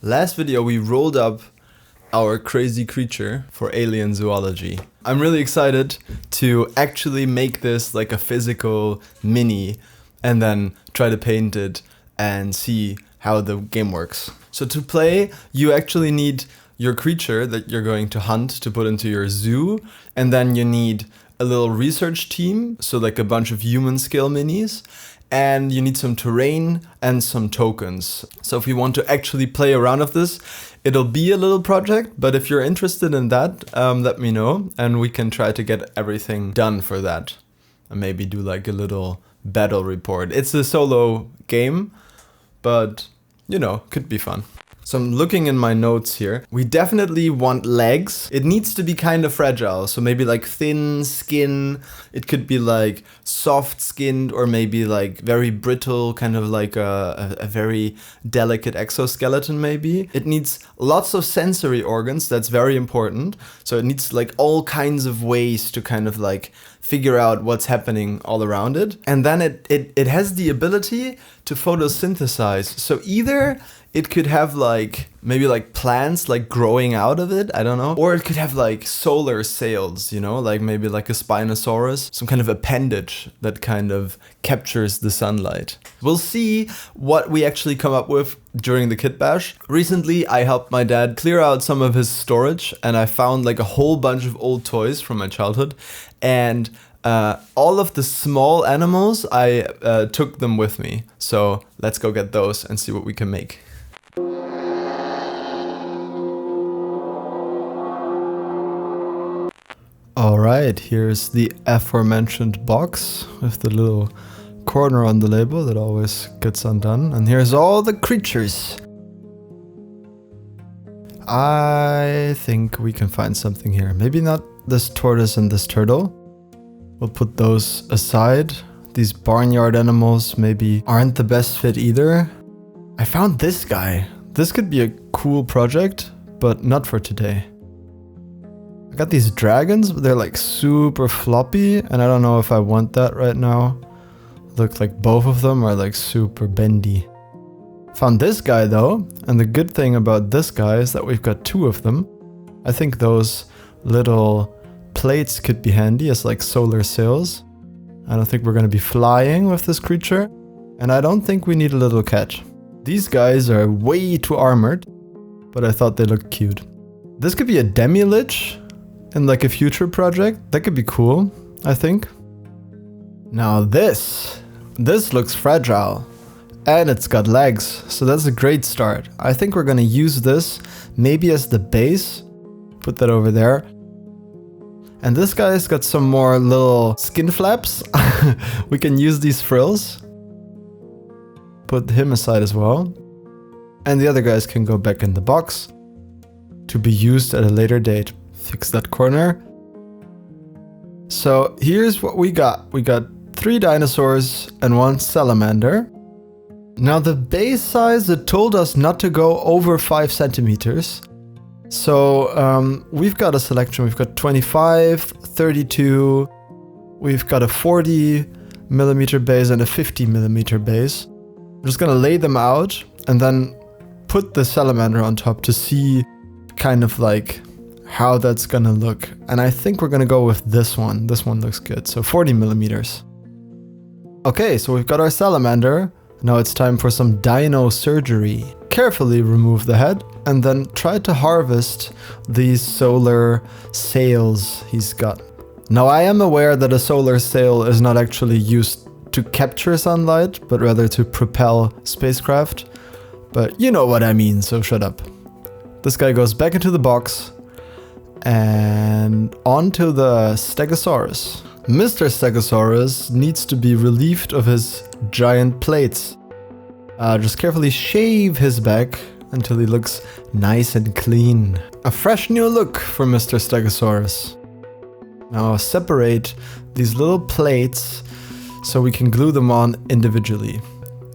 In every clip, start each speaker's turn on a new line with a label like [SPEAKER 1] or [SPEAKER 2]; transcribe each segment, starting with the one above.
[SPEAKER 1] Last video we rolled up our crazy creature for Alien Zoology. I'm really excited to actually make this like a physical mini and then try to paint it and see how the game works. So to play, you actually need your creature that you're going to hunt to put into your zoo, and then you need a little research team, so like a bunch of human scale minis, and you need some terrain and some tokens. So if you want to actually play around with this, it'll be a little project, but if you're interested in that, let me know and we can try to get everything done for that. And maybe do like a little battle report. It's a solo game, but you know, could be fun. So I'm looking in my notes here. We definitely want legs. It needs to be kind of fragile. So maybe like thin skin. It could be like soft skinned or maybe like very brittle, kind of like a very delicate exoskeleton maybe. It needs lots of sensory organs. That's very important. So it needs like all kinds of ways to kind of like figure out what's happening all around it. And then it has the ability to photosynthesize. So either it could have like, maybe like plants like growing out of it, I don't know. Or it could have like solar sails, you know, like maybe like a Spinosaurus, some kind of appendage that kind of captures the sunlight. We'll see what we actually come up with during the kit bash. Recently, I helped my dad clear out some of his storage and I found like a whole bunch of old toys from my childhood. And all of the small animals, I took them with me. So let's go get those and see what we can make. Alright, here's the aforementioned box with the little corner on the label that always gets undone. And here's all the creatures. I think we can find something here. Maybe not this tortoise and this turtle. We'll put those aside. These barnyard animals maybe aren't the best fit either. I found this guy. This could be a cool project, but not for today. I got these dragons, but they're like super floppy, and I don't know if I want that right now. Look like both of them are like super bendy. Found this guy though, and the good thing about this guy is that we've got two of them. I think those little plates could be handy as like solar sails. I don't think we're gonna be flying with this creature, and I don't think we need a little catch. These guys are way too armored, but I thought they looked cute. This could be a demi-lich in like a future project. That could be cool, I think. Now this looks fragile and it's got legs, so that's a great start. I think we're gonna use this maybe as the base. Put that over there. And this guy's got some more little skin flaps. We can use these frills. Put him aside as well. And the other guys can go back in the box to be used at a later date. Fix that corner. So here's what we got. We got 3 dinosaurs and 1 salamander. Now the base size, it told us not to go over 5 centimeters. So we've got a selection. We've got 25, 32, we've got a 40 millimeter base and a 50 millimeter base. I'm just gonna lay them out and then put the salamander on top to see kind of like how that's gonna look. And I think we're gonna go with this one. This one looks good. So 40 millimeters. Okay, so we've got our salamander. Now it's time for some dino surgery. Carefully remove the head and then try to harvest these solar sails he's got. Now I am aware that a solar sail is not actually used to capture sunlight, but rather to propel spacecraft. But you know what I mean, so shut up. This guy goes back into the box and onto the Stegosaurus. Mr. Stegosaurus needs to be relieved of his giant plates. Just carefully shave his back until he looks nice and clean. A fresh new look for Mr. Stegosaurus. Now separate these little plates so we can glue them on individually.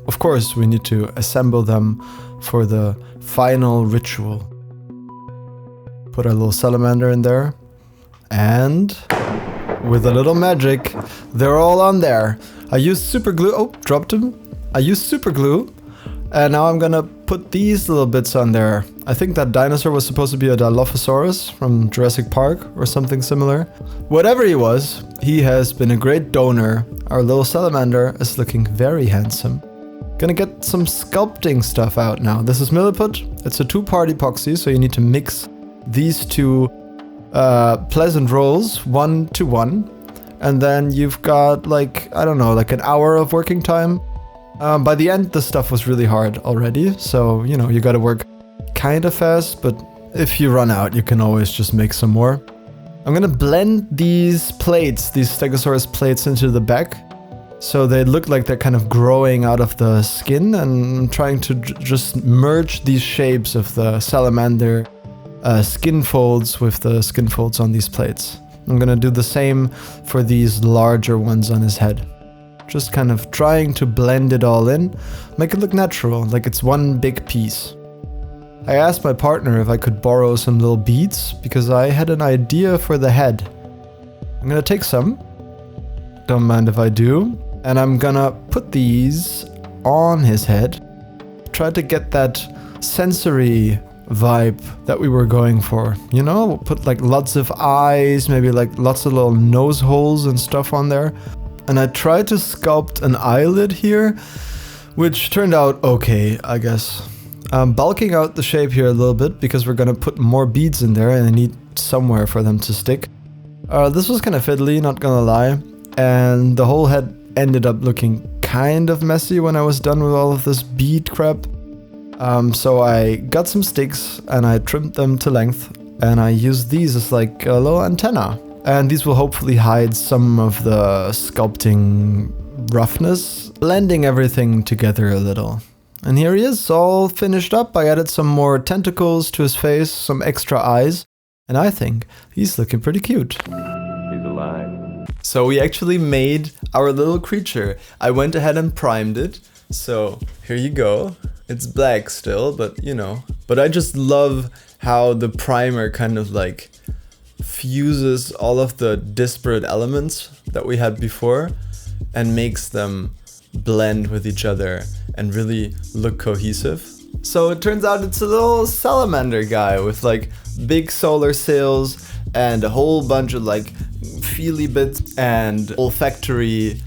[SPEAKER 1] Of course, we need to assemble them for the final ritual. Put our little salamander in there, and with a little magic, they're all on there. I used super glue. Oh, dropped him. I used super glue And now I'm gonna put these little bits on there. I think that dinosaur was supposed to be a Dilophosaurus from Jurassic Park or something similar. Whatever he was, he has been a great donor. Our little salamander is looking very handsome. Gonna get some sculpting stuff out now. This is Milliput. It's a 2-part epoxy, so you need to mix these two pleasant rolls 1 to 1. And then you've got like, I don't know, like an hour of working time. By the end, the stuff was really hard already, so, you know, you gotta work kind of fast, but if you run out, you can always just make some more. I'm gonna blend these plates, these Stegosaurus plates, into the back, so they look like they're kind of growing out of the skin, and trying to just merge these shapes of the salamander skin folds with the skin folds on these plates. I'm gonna do the same for these larger ones on his head. Just kind of trying to blend it all in, make it look natural, like it's one big piece. I asked my partner if I could borrow some little beads, because I had an idea for the head. I'm gonna take some, don't mind if I do, and I'm gonna put these on his head. Try to get that sensory vibe that we were going for, you know? Put like lots of eyes, maybe like lots of little nose holes and stuff on there. And I tried to sculpt an eyelid here, which turned out okay, I guess. I'm bulking out the shape here a little bit because we're gonna put more beads in there and I need somewhere for them to stick. This was kind of fiddly, not gonna lie. And the whole head ended up looking kind of messy when I was done with all of this bead crap. So I got some sticks and I trimmed them to length. And I used these as like a little antenna. And these will hopefully hide some of the sculpting roughness, blending everything together a little. And here he is, all finished up. I added some more tentacles to his face, some extra eyes, and I think he's looking pretty cute.
[SPEAKER 2] He's alive.
[SPEAKER 1] So we actually made our little creature. I went ahead and primed it, so here you go. It's black still, but you know. But I just love how the primer kind of like fuses all of the disparate elements that we had before and makes them blend with each other and really look cohesive. So it turns out it's a little salamander guy with like big solar sails and a whole bunch of like feely bits and olfactory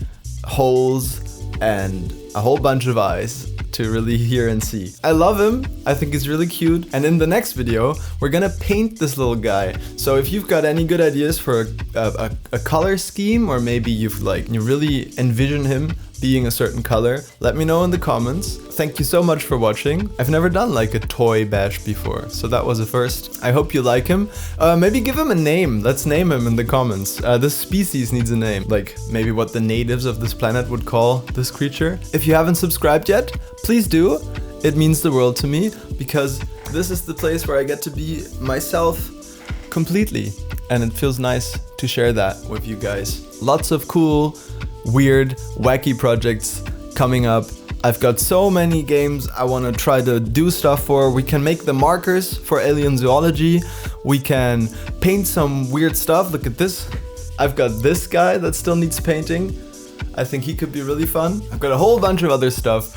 [SPEAKER 1] holes and a whole bunch of eyes to really hear and see. I love him. I think he's really cute. And in the next video, we're gonna paint this little guy. So if you've got any good ideas for a color scheme, or maybe you really envision him being a certain color, let me know in the comments. Thank you so much for watching. I've never done like a toy bash before, so that was a first. I hope you like him. Maybe give him a name. Let's name him in the comments. This species needs a name, like maybe what the natives of this planet would call this creature. If you haven't subscribed yet, please do. It means the world to me, because this is the place where I get to be myself completely, and it feels nice to share that with you guys. Lots of cool, weird, wacky projects coming up. I've got so many games I want to try to do stuff for. We can make the markers for Alien Zoology. We can paint some weird stuff. Look at this. I've got this guy that still needs painting. I think he could be really fun. I've got a whole bunch of other stuff.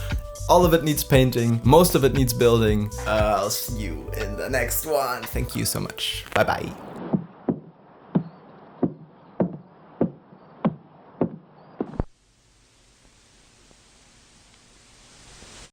[SPEAKER 1] All of it needs painting. Most of it needs building. I'll see you in the next one. Thank you so much. Bye bye.